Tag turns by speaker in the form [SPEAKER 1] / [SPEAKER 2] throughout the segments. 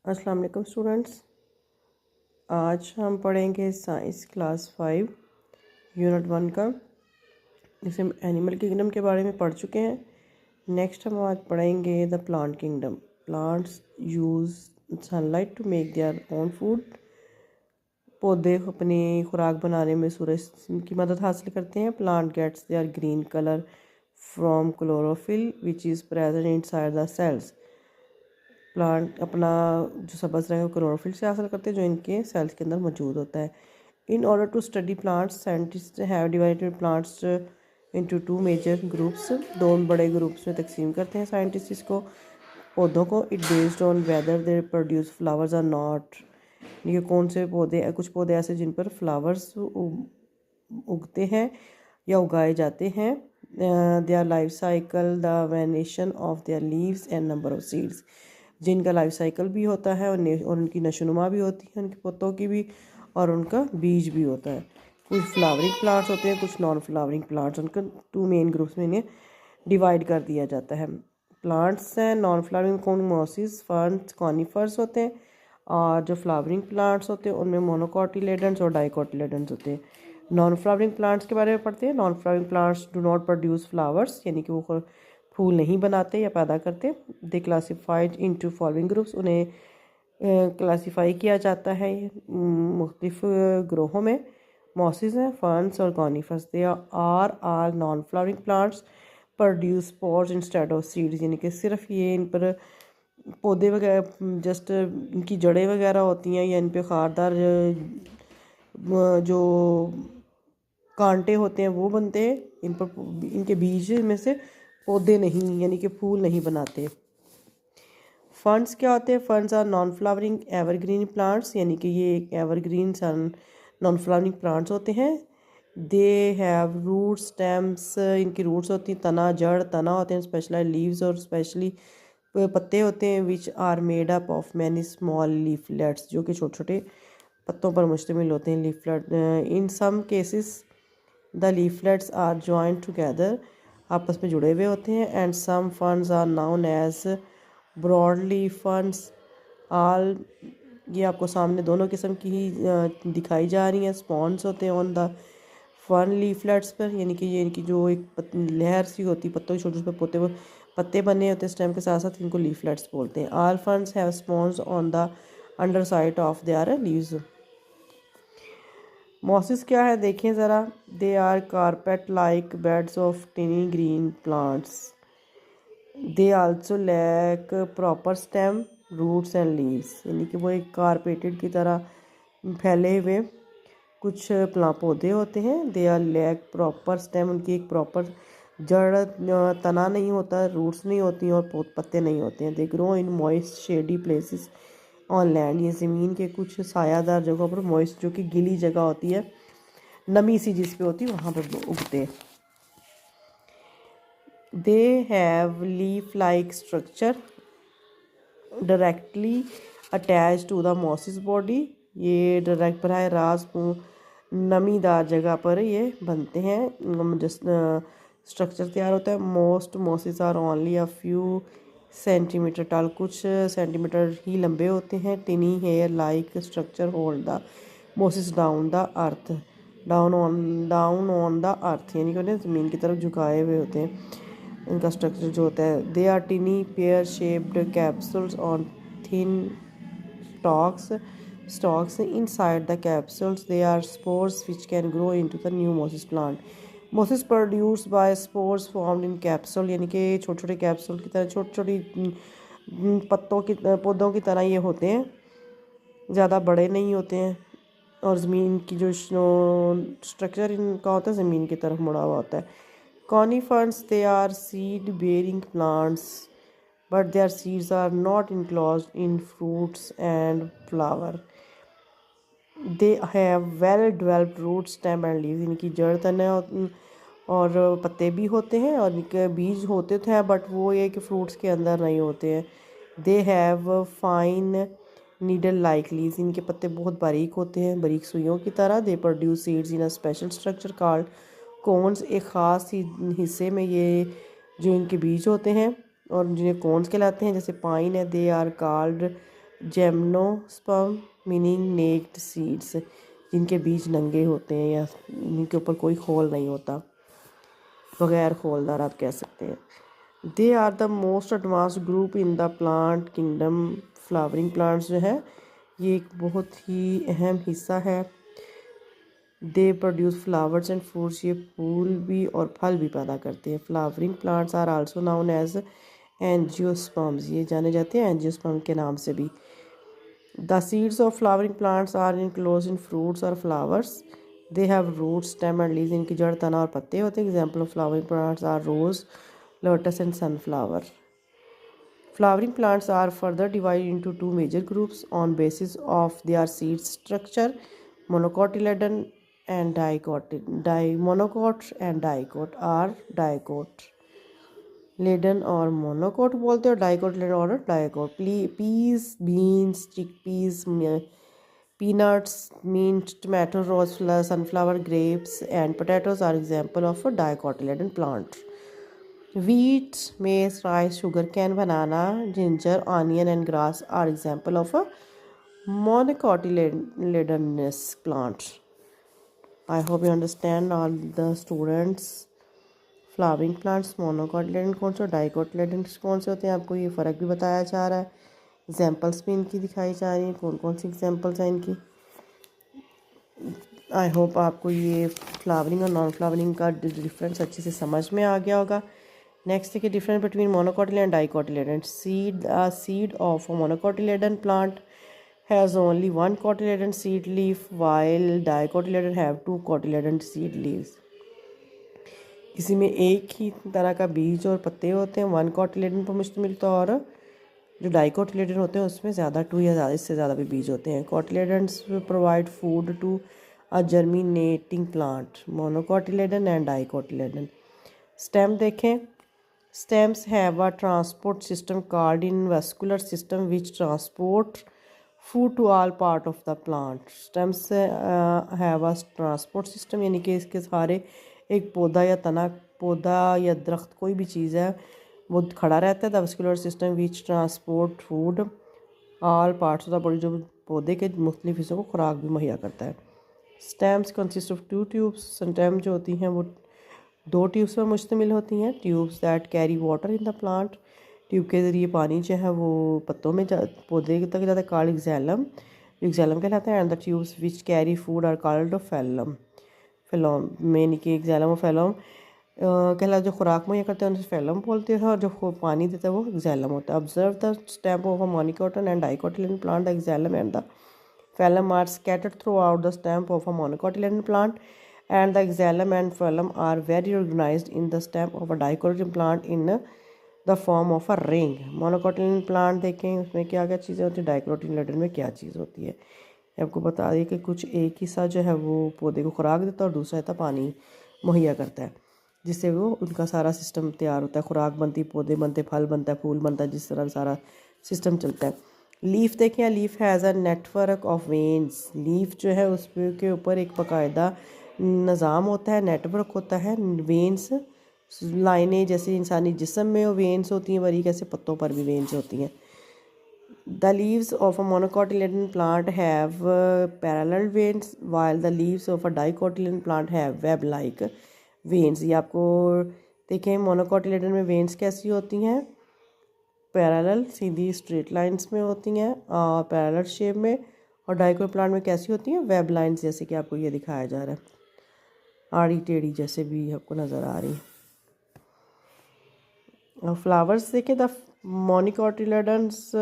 [SPEAKER 1] अस्सलाम वालेकुम स्टूडेंट्स। आज हम पढ़ेंगे साइंस क्लास 5 यूनिट 1 का, जिसे हम एनिमल किंगडम के बारे में पढ़ चुके हैं। नेक्स्ट हम आज पढ़ेंगे the plant kingdom. Plants use sunlight to make their own food. पौधे अपनी खुराक बनाने में सूरज की मदद हासिल करते हैं। Plant gets their green colour from chlorophyll which is present inside the cells. Plant अपना जो सब्ज़ रंग है क्लोरोफिल से हासिल करते हैं, जो इनके सेल्स के अंदर मौजूद होता है। In order to study plants, scientist have divided plants into two major groups. दो बड़े ग्रुप्स में तकसीम करते हैं साइंटिस्ट इसको, पौधों को। It based on whether they produce flowers or not. ये कौन से पौधे, कुछ पौधे ऐसे जिन पर फ्लावर्स उगते हैं या उगाए जाते हैं। Their life cycle, the venation of their leaves and number of seeds. जिनका लाइफ साइकिल भी होता है और उनकी नशोनुमा भी होती है, उनके पत्तों की भी, और उनका बीज भी होता है। कुछ फ्लावरिंग प्लांट्स होते हैं, कुछ नॉन फ्लावरिंग प्लांट्स। उनका टू मेन ग्रुप्स में इन्हें डिवाइड कर दिया जाता है। प्लांट्स हैं नॉन फ्लावरिंग, कौन मोसिस, फर्न्स, कॉनिफर्स होते हैं। और जो फ्लावरिंग प्लांट्स होते हैं उनमें मोनोकोटिलेडन्स और डाइकोटिलेडन्स होते हैं। नॉन फ्लावरिंग प्लांट्स के बारे में पढ़ते हैं। Non flowering plants do not produce flowers, यानी कि वो फूल नहीं बनाते या पैदा करते। दे क्लासीफाइड इनटू फॉलोइंग ग्रुप्स। उन्हें क्लासीफाई किया जाता है मुख्तलिफ ग्रोहों में। मॉसिस हैं, फर्न्स और conifers. They are all non flowering plants produce spores instead of seeds, यानी कि सिर्फ ये इन पर पौधे वगैरह, जस्ट इनकी जड़ें वगैरह होती हैं या इन पे खारदार जो कांटे होते हैं वो बनते हैं। इन पर इनके बीज में से पौधे नहीं, यानी कि फूल नहीं बनाते। फंड्स क्या होते हैं? Ferns are non flowering evergreen plants, यानी कि ये एक एवरग्रीन नॉन फ्लावरिंग प्लांट्स होते हैं। दे हैव रूट स्टेम्स, इनकी रूट्स होती हैं, तना जड़ तना होते हैं, स्पेशलाइज लीव्स और स्पेशली पत्ते होते हैं। Which are made up of many small leaflets, जो कि छोटे छोटे पत्तों पर मुश्तमिल होते हैं। Leaflet in some cases the leaflets are joint together, आपस में जुड़े हुए होते हैं। And some ferns are known as broadly ferns. All, ये आपको सामने दोनों किस्म की ही दिखाई जा रही हैं। स्पॉन्स होते हैं ऑन द फन लीफलेट्स पर, यानी कि ये इनकी जो एक लहर सी होती, पत्तों के छोटे छोटे पत्ते बने होते हैं स्टेम के साथ साथ, इनको लीफलेट्स बोलते हैं। All ferns have spores on the underside of their leaves. Mosses क्या है देखें ज़रा। They are carpet like beds of tiny green plants. They also lack proper stem, roots and leaves, यानी कि वो एक कारपेटेड की तरह फैले हुए कुछ पौधे होते हैं। They are lack proper stem, उनकी एक प्रॉपर जड़ तना नहीं होता, रूट्स नहीं होती और पत्ते नहीं होते हैं। They grow in moist shady places on land, ये ज़मीन के कुछ सायादार जगहों पर, मॉइस्ट जो कि गीली जगह होती है, नमी सी जिस पे होती है, वहाँ पर उगते हैं। They have leaf like structure directly attach to the mosses body, ये डायरेक्ट बराह रास्त नमीदार जगह पर ये बनते हैं, जिस स्ट्रक्चर तैयार होता है। Most mosses are only a few centimetre tall, कुछ सेंटीमीटर ही लंबे होते हैं। Tiny hair like structure hold the mosses down the earth, down on the earth, यानी कि उन्हें ज़मीन की तरफ झुकाए हुए होते हैं। इनका स्ट्रक्चर जो होता है, they are tiny pear shaped capsules on thin stalks inside the capsules there are spores which can grow into the new mosses plant. Mosses produced by spores formed in capsule, यानी कि छोटे छोटे capsule की तरह, छोटी छोटी पत्तों की पौधों की तरह ये होते हैं, ज़्यादा बड़े नहीं होते हैं। और ज़मीन की जो स्ट्रक्चर इनका होता है ज़मीन की तरफ मुड़ा हुआ होता है। Conifers, they are seed bearing plants but their seeds are not enclosed in fruits and flower. They have well developed root stem and leaves, इनकी जड़ तने और पत्ते भी होते हैं और इनके बीज होते तो हैं, बट वो ये कि फ्रूट्स के अंदर नहीं होते हैं। They have fine needle like leaves, इनके पत्ते बहुत बारीक होते हैं, बारीक सुइयों की तरह। They produce seeds in a special structure called cones, एक ख़ास हिस्से में ये जो इनके बीज होते हैं और जिन्हें कॉन्स कहलाते हैं, जैसे पाइन है। They are called gymnosperm meaning naked seeds, जिनके बीज नंगे होते हैं या इनके ऊपर कोई खोल नहीं होता, बगैर खोलदार आप कह सकते हैं। They are the most advance group in the plant kingdom. Flowering plants जो है ये एक बहुत ही अहम हिस्सा है। They produce flowers and fruits, ये फूल भी और फल भी पैदा करते हैं। Flowering plants are also known as angiosperms, ये जाने जाते हैं एंजियोस्पर्म के नाम से भी। The seeds of flowering plants are enclosed in fruits और flowers. They have root stem and leaves, इनकी जड़, तना और पत्ते होते हैं। Example of flowering plants are rose, lotus and sunflower. Flowering plants are further divided into two major groups on basis of their seed structure, monocotyledon and monocot and dicot or dicot लेडन और monocot बोलते हैं, और dicotyledon और dicot. Peas, beans, chickpeas, peanuts, mint, tomato, rose flower, sunflower, grapes and potatoes are example of a dicotyledon plant. Wheat, maize, rice, sugarcane, banana, ginger, onion and grass are example of a monocotyledonous plant. I hope you understand all the students. Flowering plants monocotyledon कौन से, dicotyledon कौन से होते हैं, आपको ये फ़र्क भी बताया जा रहा है। एग्जांपल्स भी इनकी दिखाई जा रही हैं, कौन कौन सी एग्जांपल्स हैं इनकी। आई होप आपको ये फ्लावरिंग और नॉन फ्लावरिंग का डिफरेंस अच्छे से समझ में आ गया होगा। नेक्स्ट देखिए difference between monocotyledon and dicotyledon. Seed of a monocotyledon plant has only one cotyledon seed leaf while dicotyledon have two cotyledon seed leaves. किसी में एक ही तरह का बीज और पत्ते होते हैं, वन कोटिलेडन पर मुश्तमिल, तो और जो डाइकोटिलेडन होते हैं उसमें ज़्यादा, टू या ज़्यादा, इससे ज़्यादा भी बीज होते हैं। Cotyledons provide food to a germinating plant, monocotyledon and dicotyledon. Stem देखें, stems have a transport system called in vascular system which transport food to all part of the plant. Stems have a transport system, यानी कि इसके सारे, एक पौधा या तना, पौधा या दरख्त, कोई भी चीज़ है वो खड़ा रहता है। The vascular system which transport food all parts of the body, जो पौधे के मुख्तलिफ हिस्सों को खुराक भी मुहैया करता है। Stems consist of two tubes, stem जो होती हैं वो दो ट्यूब्स पर मुश्तमिल होती हैं। Tubes that carry water in the plant, tube के ज़रिए पानी जो है वो पत्तों में पौधे तक जाता है, कॉल्ड एक्सैलम, एक्सैलम कहलाता है। And the tubes which carry food are called phloem, phloem में कि एक्सैलम और फेलोम कहला, जो खुराक मुहैया करते हैं उनसे फेलम बोलते हैं, और जो पानी देता है वो एक्सैलम होता है। Observe the stem of a monocotyledon and dicotyledon plant, the xylem and the phylum are scattered throughout the stem of a monocotyledon plant, and the xylem and phylum are very organized in the stem of a dicotyledon plant in the form of a ring. monocotyledon plant देखें उसमें क्या क्या चीज़ें होती हैं, dicotyledon में क्या चीज़ होती है। आपको बता दें कि कुछ एक हिस्सा जो है वो पौधे को खुराक देता है और दूसरा हिस्सा पानी मुहैया करता है, जिससे वो उनका सारा सिस्टम तैयार होता है, खुराक बनती, पौधे बनते, फल बनता है, फूल बनता है, जिस तरह सारा सिस्टम चलता है। लीफ देखें, leaf has a network of veins, leaf जो है उस के ऊपर एक बाकायदा निज़ाम होता है, नेटवर्क होता है, वेन्स, लाइनें जैसे इंसानी जिस्म में वो वेन्स होती हैं बारीक, ऐसे पत्तों पर भी वेन्स होती हैं। The leaves of a monocotyledon plant have parallel veins while the leaves of a dicotyledon plant have web like veins. ये आपको देखें मोनोकोटिलेडन में वेन्स कैसी होती हैं, पैरेलल, सीधी स्ट्रेट लाइंस में होती हैं, पैरेलल शेप में, और डाइकोट प्लांट में कैसी होती हैं, वेब लाइंस, जैसे कि आपको ये दिखाया जा रहा है, आड़ी टेढ़ी जैसे भी आपको नज़र आ रही है। और फ्लावर्स देखें, the monocotyledons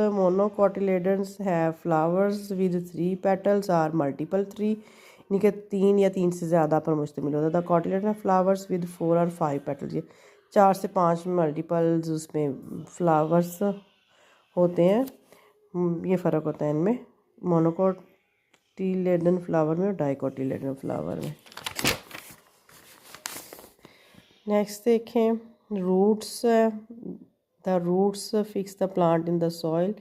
[SPEAKER 1] have flowers with 3 petals or multiple 3, यानी कि 3 या 3 से ज़्यादा पर मुश्तमिल होता है। द कोटिलेडन फ्लावर्स विद 4 और 5 पेटल्स, ये 4 से 5 मल्टीपल्स उसमें फ्लावर्स होते हैं। ये फ़र्क होता है इनमें, मोनोकोटिलेडन फ्लावर में और डाइकोटिलेडन फ्लावर में। नेक्स्ट देखें, roots, the roots fix the plant in the soil,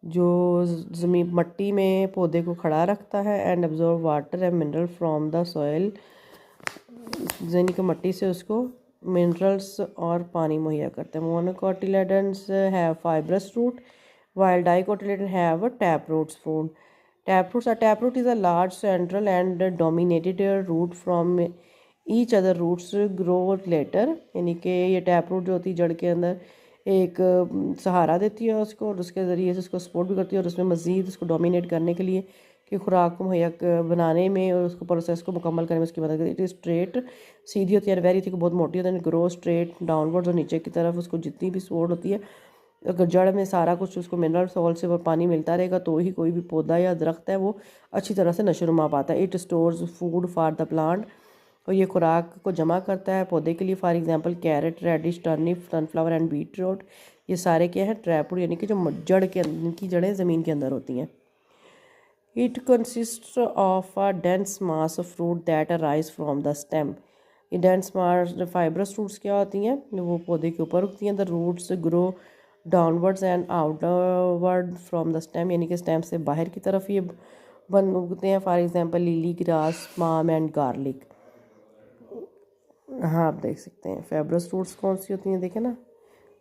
[SPEAKER 1] जो ज़मीन मट्टी में पौधे को खड़ा रखता है। And absorb water and mineral from the soil, यानी कि मट्टी से उसको मिनरल्स और पानी मुहैया करते हैं। Monocotyledons have fibrous root while dicotyledon have a taproot form. Taproot is a large central and dominated root from each other roots grow later, यानी कि ये टैप रूट जो होती है जड़ के अंदर एक सहारा देती है उसको, और उसके ज़रिए से उसको सपोर्ट भी करती है, और उसमें मज़ीद उसको डोमिनेट करने के लिए कि खुराक को मुहैया बनाने में और उसको प्रोसेस को मुकम्मल करने में उसकी मदद करती है। इट इज़ स्ट्रेट, सीधी होती है, वेरी थिक, बहुत मोटी होती है, ग्रो स्ट्रेट डाउनवर्ड्स, और नीचे की तरफ उसको जितनी भी सपोर्ट होती है, अगर जड़ में सारा कुछ उसको मिनरल सॉल्ट से और पानी मिलता रहेगा तो ही कोई भी पौधा या दरख्त है वो अच्छी तरह से नशोनुमा पाता है। It stores food for the plant, और ये खुराक को जमा करता है पौधे के लिए। For example carrot, radish, turnip, sunflower and beetroot, ये सारे क्या हैं, ट्रैपरूट, यानी कि जो जड़ के की जड़ें ज़मीन के अंदर होती हैं। It consist of a dense mass of root that arise from the stem. ये डेंस मास फाइब्रस रूट्स क्या होती हैं, वो पौधे के ऊपर उगती हैं। The roots grow downwards and outward from the stem, यानी कि स्टेम से बाहर की तरफ ये बन उगते हैं। For example lily, grass, palm and garlic. हाँ, आप देख सकते हैं फाइब्रस रूट्स कौन सी होती हैं, देखें ना,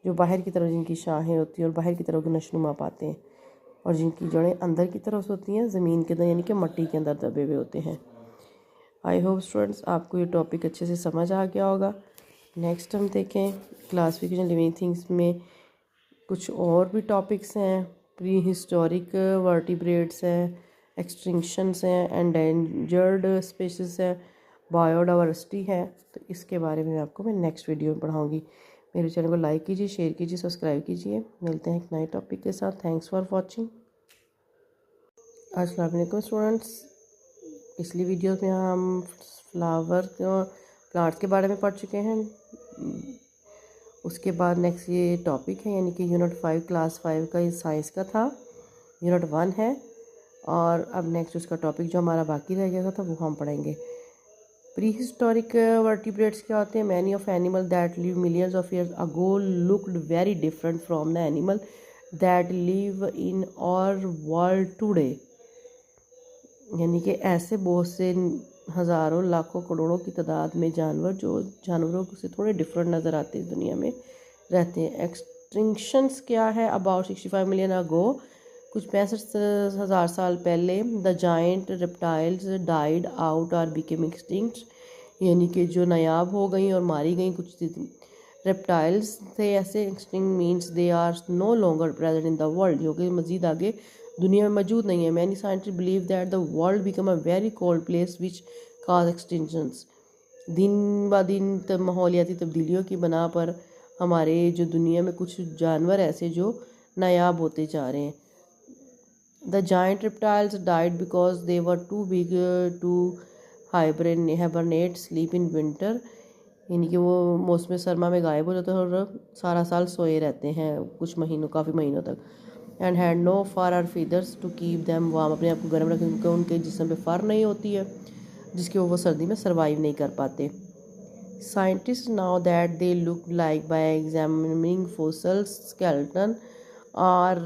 [SPEAKER 1] जो बाहर की तरफ जिनकी शाखें होती हैं और बाहर की तरफ नशनुमा पाते हैं, और जिनकी जड़ें अंदर की तरफ होती हैं ज़मीन के अंदर, यानी कि मिट्टी के अंदर दबे हुए होते हैं। आई होप स्टूडेंट्स आपको ये टॉपिक अच्छे से समझ आ गया होगा। नेक्स्ट हम देखें क्लासिफिकेशन लिविंग थिंग्स में कुछ और भी टॉपिक्स हैं। प्री हिस्टोरिक वर्टिब्रेट्स हैं, एक्सटिंक्शंस हैं, एंडेंजर्ड स्पीशीज़ है, बायोडाइवर्सिटी है। तो इसके बारे में आपको मैं नेक्स्ट वीडियो में पढ़ाऊँगी। मेरे चैनल को लाइक कीजिए, शेयर कीजिए, सब्सक्राइब कीजिए। मिलते हैं एक नए टॉपिक के साथ। Thanks for watching. अस्सलाम वालेकुम स्टूडेंट्स। पिछली वीडियो में हम फ्लावर प्लांट्स के बारे में पढ़ चुके हैं। उसके बाद नेक्स्ट ये टॉपिक है, यानी कि यूनिट 5 क्लास 5 का, ये साइंस का था, यूनिट 1 है। और अब नेक्स्ट उसका टॉपिक जो हमारा बाकी रह गया था वो हम पढ़ेंगे। प्री हिस्टोरिक वर्टिब्रेट्स क्या होते हैं? Many of animal that live millions of years ago looked very different from the animal that live in our world today. यानी कि ऐसे बहुत से हज़ारों, लाखों, करोड़ों की तादाद में जानवर जो जानवरों से थोड़े डिफरेंट नज़र आते हैं, दुनिया में रहते हैं। एक्सटिंक्शंस क्या है? अबाउट 65 मिलियन अगो, कुछ 65,000 साल पहले, the giant reptiles died out or became extinct, यानी कि जो नायाब हो गई और मारी गई कुछ रेप्टाइल्स थे ऐसे। Extinct means they are no longer present in the world, जो कि मज़ीद आगे दुनिया में मौजूद नहीं है। Many scientist believe that the world become a very cold place which cause extinctions. दिन ब दिन माहौलियाती तब्दीलियों की बना पर हमारे जो दुनिया में कुछ जानवर ऐसे जो नायाब होते जा रहे हैं। The giant reptiles died because they were too big to hibernate sleep in winter, यानी कि वो मौसम सरमा में गायब हो जाते हैं और सारा साल सोए रहते हैं कुछ महीनों, काफ़ी महीनों तक। And had no fur or feathers to keep them warm, अपने आप को गर्म रखें क्योंकि उनके जिस्म पे फर नहीं होती है जिसकी वो सर्दी में सर्वाइव नहीं कर पाते। Scientist know that they look like by examining fossils skeleton और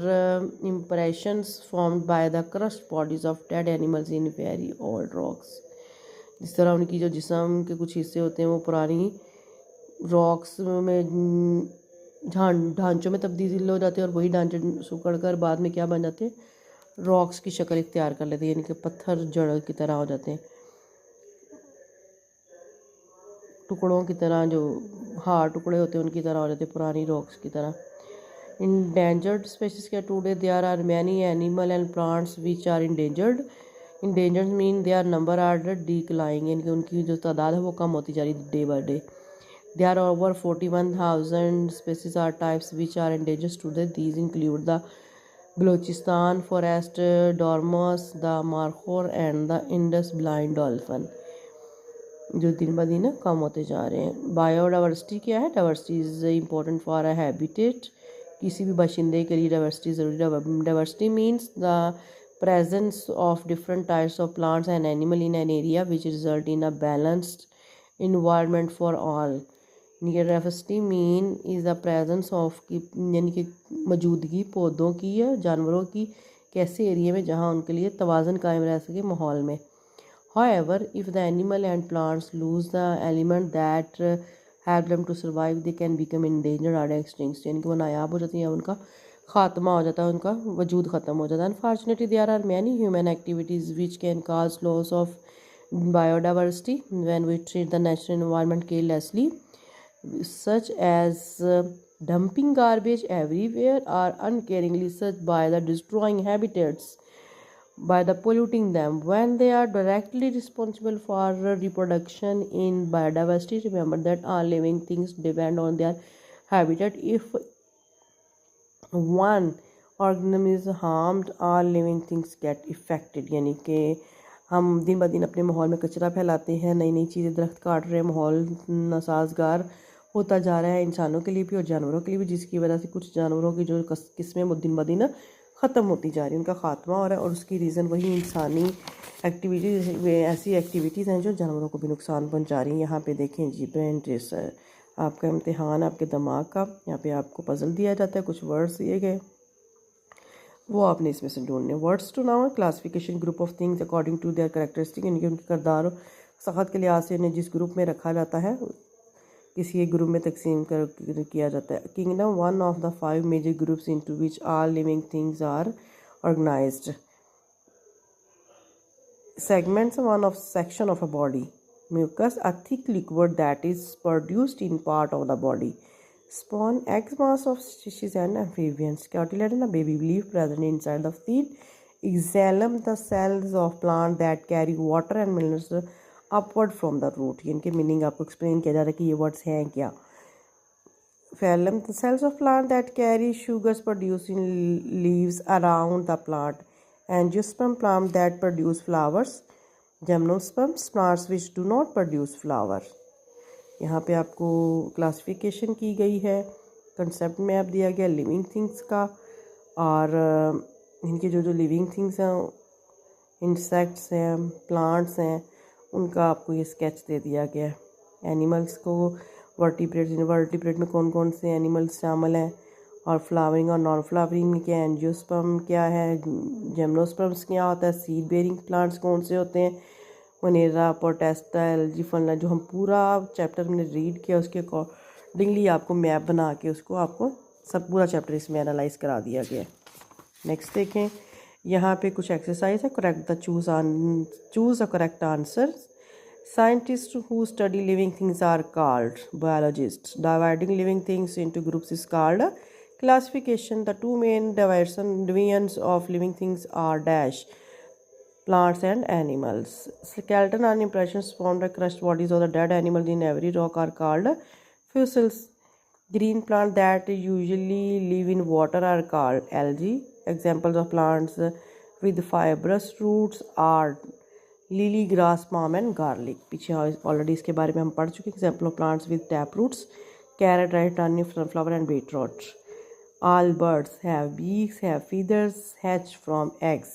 [SPEAKER 1] impressions formed by the crust bodies of dead animals in very old rocks. जिस तरह उनकी जो जिस्म के कुछ हिस्से होते हैं वो पुरानी रॉक्स में ढांचों में तब्दील हो जाते हैं, और वही ढांचे सुकड़ कर बाद में क्या बन जाते हैं, रॉक्स की शक्ल इख्तियार कर लेते हैं, यानी कि पत्थर जड़ की तरह हो जाते हैं, टुकड़ों की तरह, जो हार्ड टुकड़े होते हैं उनकी तरह हो जाते हैं, पुरानी रॉक्स की तरह। इंडेंजर्ड स्पीशीज क्या? Today there are many animal and plants which are endangered. Endangered mean their number are declining, यानी कि उनकी जो तादाद है वो कम होती जा रही है day by day. There are over 41,000 species or types which are endangered today. These include the Balochistan forest dormouse, the markhor and the Indus blind dolphin, जो दिन ब दिन कम होते जा रहे हैं। बायोडाइवर्सिटी क्या है? Diversity is important for a habitat, किसी भी बाशिंदे के लिए डाइवर्सिटी ज़रूरी। Diversity means the presence of different types of plants and animal in an area which result in a balanced environment for all. Diversity mean is the presence of की, यानी कि मौजूदगी पौधों की या जानवरों की कैसे एरिया में जहाँ उनके लिए तवाज़न कायम रह सके माहौल में। However, if the animal and plants lose the element that help them to survive, they can become endangered or extinct, यानी कि वो नायाब हो जाती हैं, उनका ख़ात्मा हो जाता है, उनका वजूद ख़त्म हो जाता है। Unfortunately there are many human activities which can cause loss of biodiversity when we treat the natural environment carelessly, such as dumping garbage everywhere or uncaringly such by the destroying habitats by the polluting them when they are directly responsible for reproduction in biodiversity. Remember that all living things depend on their habitat. If one organism is harmed, all living things get affected. यानी कि हम दिन ब दिन अपने माहौल में कचरा फैलाते हैं, नई नई चीज़ें दरख्त काट रहे हैं, माहौल नासाजगार होता जा रहा है इंसानों के लिए भी और जानवरों के लिए भी, जिसकी वजह से कुछ जानवरों की जो किस्में वो दिन ब दिन ख़त्म होती जा रही हैं, उनका ख़ात्मा हो रहा है। और उसकी रीज़न वही इंसानी एक्टिविटीज़, ऐसी एक्टिविटीज़ हैं जो जानवरों को भी नुकसान पहुँचा रही हैं। यहाँ पे देखें जी, ब्रेन ट्रेसर, आपका इम्तिहान आपके दिमाग का, यहाँ पे आपको पजल दिया जाता है, कुछ वर्ड्स दिए गए, वो आपने इसमें से ढूंढने। Words to noun classification group of things according to their characteristic, यानी कि उनके किरदार और सख़त के लिहाज से उन्हें जिस ग्रुप में रखा जाता है किसी एक ग्रुप में तकसीम किया जाता है। Kingdom, one of the 5 major groups into which all living things are organized. Segments, one of section of a body. Mucus, a thick liquid that is produced in part of the body. Spawn, eggs, mass of fishes and amphibians. Cartilaginous, a baby leaf present inside the seed. Xylem, the cells of plant that carry water and minerals upward from the root. इनके meaning आपको explain किया जा रहा है कि ये words हैं क्या। Phloem, the cells of plant that carry sugars produced in leaves around the plant. Angiosperm, plant that produce flowers. Gymnosperms, plants which do not produce flower. यहाँ पे आपको क्लासिफिकेशन की गई है, कंसेप्ट मैप दिया गया लिविंग थिंग्स का, और इनके जो जो लिविंग थिंग्स हैं, इंसेक्ट्स हैं, प्लांट्स हैं, उनका आपको ये स्केच दे दिया गया है। एनिमल्स को वर्टिब्रेट में कौन कौन से एनिमल्स शामिल हैं, और फ्लावरिंग और नॉन फ्लावरिंग में क्या है, एंजियोस्पर्म क्या है, जिम्नोस्पर्म्स क्या होता है, सीड बेयरिंग प्लांट्स कौन से होते हैं, मोनेरा, पोटेस्टा, एल्गी, फनला, जो हम पूरा चैप्टर में रीड किया उसके अकॉर्डिंगली आपको मैप बना के उसको आपको सब पूरा चैप्टर इसमें एनालाइज करा दिया गया है। नेक्स्ट देखें, यहाँ पे कुछ एक्सरसाइज है। Correct the choose a correct answer. Scientists who study living things are called biologists. Dividing living things into groups is called a classification. The two main divisions of living things are dash, plants and animals. Skeleton and impressions from the crushed bodies of the dead animals in every rock are called fossils. Green plants that usually live in water are called algae. Examples of plants with fibrous roots are lily, grass, palm and garlic. पीछे already इसके बारे में हम पढ़ चुके। Example of plants with tap roots, carrot, right, turnip, sunflower and beetroot. All birds have beaks, have feathers, hatch from eggs.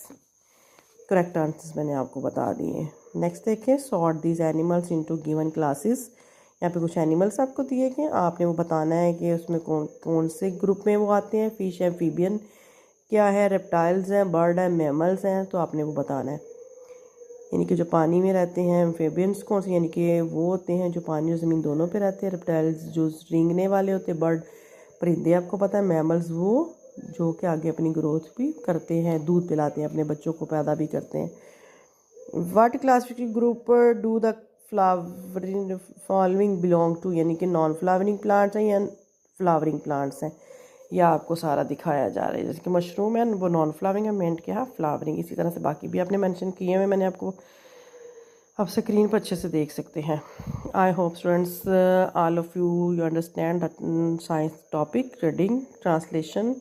[SPEAKER 1] Correct answers मैंने आपको बता दिए। नेक्स्ट देखें, sort these animals into given classes. यहाँ पे कुछ एनिमल्स आपको दिए गए, आपने वो बताना है कि उसमें कौन से ग्रुप में वो आते हैं। फिश, एम्फीबियन क्या है, रेप्टाइल्स हैं, बर्ड हैं, मैमल्स हैं, तो आपने वो बताना है। यानी कि जो पानी में रहते हैं, एम्फीबियंस कौन से, यानी कि वो होते हैं जो पानी और ज़मीन दोनों पे रहते हैं। रेप्टाइल्स जो रेंगने वाले होते हैं, बर्ड परिंदे आपको पता है, मैमल्स वो जो कि आगे अपनी ग्रोथ भी करते हैं, दूध पिलाते हैं, अपने बच्चों को पैदा भी करते हैं। What classification group do the flowering following belong to, यानी कि नॉन फ्लावरिंग प्लांट्स हैं या फ्लावरिंग प्लांट्स हैं, या आपको सारा दिखाया जा रहा है। जैसे कि मशरूम है वो नॉन फ्लावरिंग है, मिंट क्या है फ्लावरिंग। इसी तरह से बाकी भी आपने मेंशन किए हुए, मैंने आपको आप स्क्रीन पर अच्छे से देख सकते हैं। I hope students all of you understand that science topic, reading, translation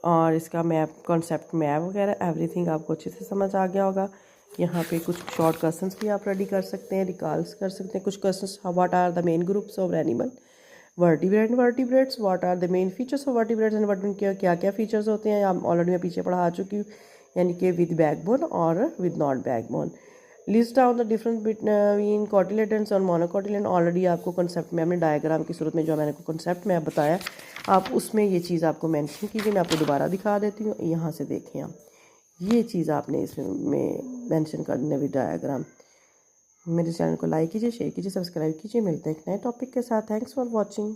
[SPEAKER 1] और इसका मैप, कॉन्सेप्ट मैप वगैरह एवरीथिंग आपको अच्छे से समझ आ गया होगा। यहाँ पे कुछ शॉर्ट क्वेश्चंस भी आप रेडी कर सकते हैं, रिकॉल्स कर सकते हैं। कुछ questions, what are the main groups of animal, vertebrates, what are the main features of vertebrates and what उनके क्या क्या फीचर्स होते हैं, आप ऑलरेडी मैं पीछे पढ़ा चुकी हूँ, यानी कि विद बैकबोन और with not backbone. List down the difference between cotyledons और मोनोकॉटिलेडन। ऑलरेडी आपको कॉन्सेप्ट में, हमने डायग्राम की सूरत में जो मैंने कॉन्सेप्ट में बताया, आप उसमें ये चीज़ आपको मेंशन कीजिए। मैं आपको दोबारा दिखा देती हूँ, यहाँ से देखें आप, ये चीज़ आपने इसमें मेंशन करने विद डायग्राम। मेरे चैनल को लाइक कीजिए, शेयर कीजिए, सब्सक्राइब कीजिए। मिलते हैं एक नए टॉपिक के साथ। Thanks for watching.